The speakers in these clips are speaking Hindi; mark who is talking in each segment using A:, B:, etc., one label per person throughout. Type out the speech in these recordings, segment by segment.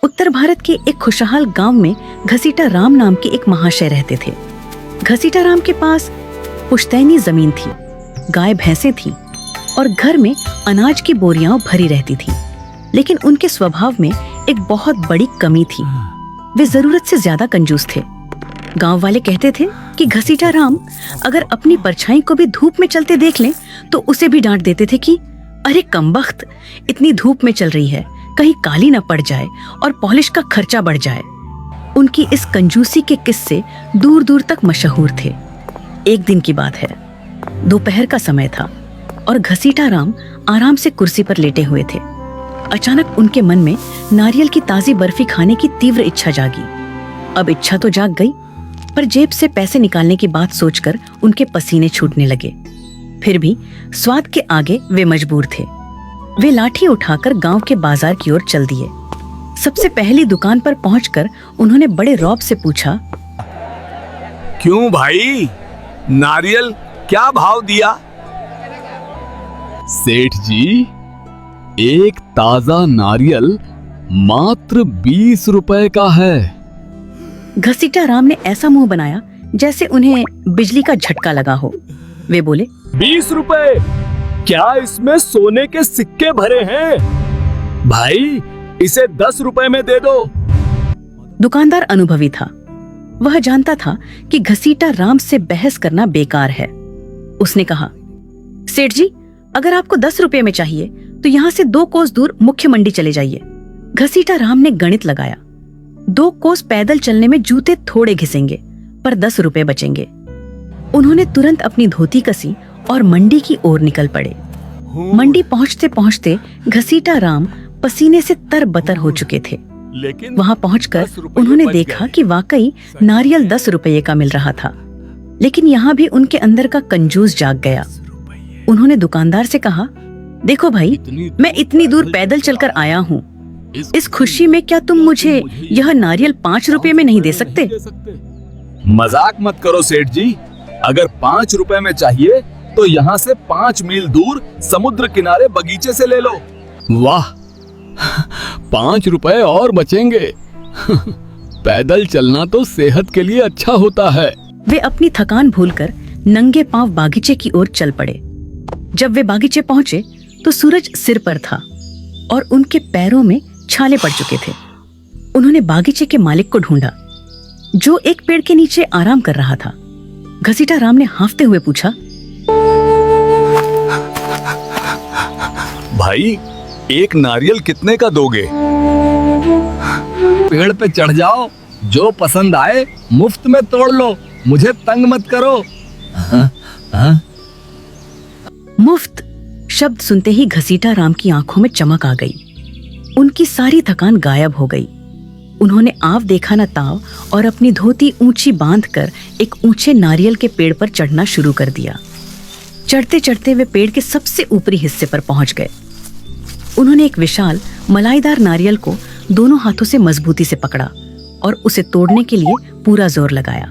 A: उत्तर भारत के एक खुशहाल गांव में घसीटा राम नाम के एक महाशय रहते थे। घसीटा राम के पास पुश्तैनी जमीन थी, गाय भैंसें थीं और घर में अनाज की बोरियां भरी रहती थीं। लेकिन उनके स्वभाव में एक बहुत बड़ी कमी थी, वे जरूरत से ज्यादा कंजूस थे। गांव वाले कहते थे कि घसीटा राम अगर अपनी परछाई को भी धूप में चलते देख लें तो उसे भी डांट देते थे कि अरे कमबख्त, इतनी धूप में चल रही है, कहीं काली न पड़ जाए और पॉलिश का खर्चा बढ़ जाए। उनकी इस कंजूसी के किस्से दूर दूर तक मशहूर थे। एक दिन की बात है, दोपहर का समय था और घसीटा राम आराम से कुर्सी पर लेटे हुए थे। अचानक उनके मन में नारियल की ताजी बर्फी खाने की तीव्र इच्छा जागी। अब इच्छा तो जाग गई, पर जेब से पैसे निकालने की बात सोचकर उनके पसीने छूटने लगे। फिर भी स्वाद के आगे वे मजबूर थे। वे लाठी उठाकर गांव के बाजार की ओर चल दिए। सबसे पहली दुकान पर पहुंचकर उन्होंने बड़े रौब से पूछा,
B: क्यों भाई, नारियल क्या भाव दिया?
C: सेठ जी, एक ताजा नारियल मात्र 20 रुपए का है।
A: घसीटा राम ने ऐसा मुंह बनाया जैसे उन्हें बिजली का झटका लगा हो। वे बोले,
B: 20 रुपए? क्या इसमें सोने के सिक्के भरे हैं? भाई इसे 10 रुपए में दे दो।
A: दुकानदार अनुभवी था, वह जानता था कि घसीटा राम से बहस करना बेकार है। उसने कहा, सेठ जी, अगर आपको 10 रुपए में चाहिए तो यहाँ से 2 कोस दूर मुख्य मंडी चले जाइए। घसीटा राम ने गणित लगाया, 2 कोस पैदल चलने में जूते थोड़े घिसेंगे पर 10 रुपए बचेंगे। उन्होंने तुरंत अपनी धोती कसी और मंडी की ओर निकल पड़े। मंडी पहुंचते पहुंचते घसीटा राम पसीने से तरबतर हो चुके थे। वहां पहुंचकर उन्होंने देखा कि वाकई नारियल 10 रुपये का मिल रहा था। लेकिन यहाँ भी उनके अंदर का कंजूस जाग गया। उन्होंने दुकानदार से कहा, देखो भाई, मैं इतनी दूर पैदल चलकर आया हूँ, इस खुशी में क्या तुम मुझे यह नारियल 5 रुपए में नहीं दे सकते?
B: मजाक मत करो सेठ जी, अगर 5 रुपए में चाहिए तो यहाँ से 5 मील दूर समुद्र किनारे बगीचे से ले लो।
C: वाह, 5 रुपए और बचेंगे। पैदल चलना तो सेहत के लिए अच्छा होता है।
A: वे अपनी थकान भूलकर नंगे पांव बागीचे की ओर चल पड़े। जब वे बागीचे पहुंचे तो सूरज सिर पर था और उनके पैरों में छाले पड़ चुके थे। उन्होंने बागीचे के मालिक को ढूंढा, जो एक पेड़ के नीचे आराम कर रहा था। घसीटा राम ने हांफते हुए पूछा,
B: भाई, एक नारियल कितने का दोगे?
C: पेड़ पे चढ़ जाओ, जो पसंद आए मुफ्त में तोड़ लो, मुझे तंग मत करो।
A: मुफ्त शब्द सुनते ही घसीटा राम की आंखों में चमक आ गई। उनकी सारी थकान गायब हो गई। उन्होंने आव देखा न ताव और अपनी धोती ऊंची बांधकर एक ऊंचे नारियल के पेड़ पर चढ़ना शुरू कर दिया। चढ़ते चढ़ते वे पेड़ के सबसे ऊपरी हिस्से पर पहुंच गए। उन्होंने एक विशाल मलाईदार नारियल को दोनों हाथों से मजबूती से पकड़ा और उसे तोड़ने के लिए पूरा जोर लगाया।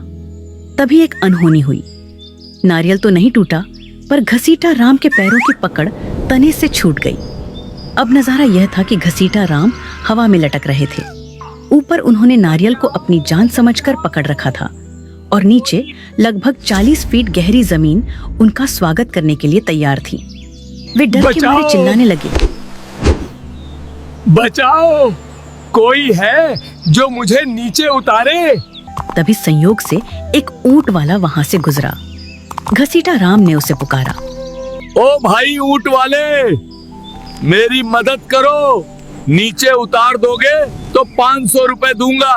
A: तभी एक अनहोनी हुई। नारियल तो नहीं टूटा, पर घसीटा राम के पैरों की पकड़ तने से छूट गई। अब नजारा यह था कि घसीटा राम हवा में लटक रहे थे। ऊपर उन्होंने नारियल को अपनी जान समझकर पकड़ रखा था और नीचे लगभग 40 फीट गहरी जमीन उनका स्वागत करने के लिए तैयार थी। वे डर के मारे चिल्लाने लगे,
B: बचाओ, कोई है जो मुझे नीचे उतारे।
A: तभी संयोग से एक ऊंट वाला वहां से गुजरा। घसीटा राम ने उसे पुकारा,
B: ओ भाई ऊंट वाले, मेरी मदद करो, नीचे उतार दोगे तो 500 रुपए दूंगा।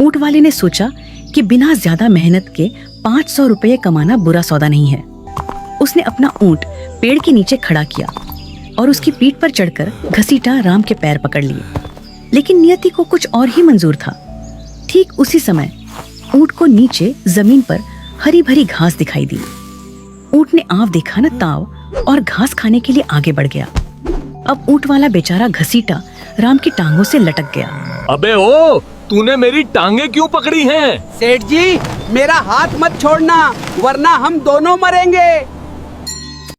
A: ऊंट वाले ने सोचा कि बिना ज्यादा मेहनत के 500 रुपये कमाना बुरा सौदा नहीं है। उसने अपना ऊंट पेड़ के नीचे खड़ा किया और उसकी पीठ पर चढ़कर घसीटा राम के पैर पकड़ लिए। लेकिन नियति को कुछ और ही मंजूर था। ठीक उसी समय ऊंट को नीचे जमीन पर हरी भरी घास दिखाई दी। ऊंट ने आव देखा न ताव और घास खाने के लिए आगे बढ़ गया। अब ऊंट वाला बेचारा घसीटा राम की टांगों से लटक गया।
B: अबे ओ, तूने मेरी टांगे क्यों पकड़ी हैं?
D: सेठ जी, मेरा हाथ मत छोड़ना, वरना हम दोनों मरेंगे।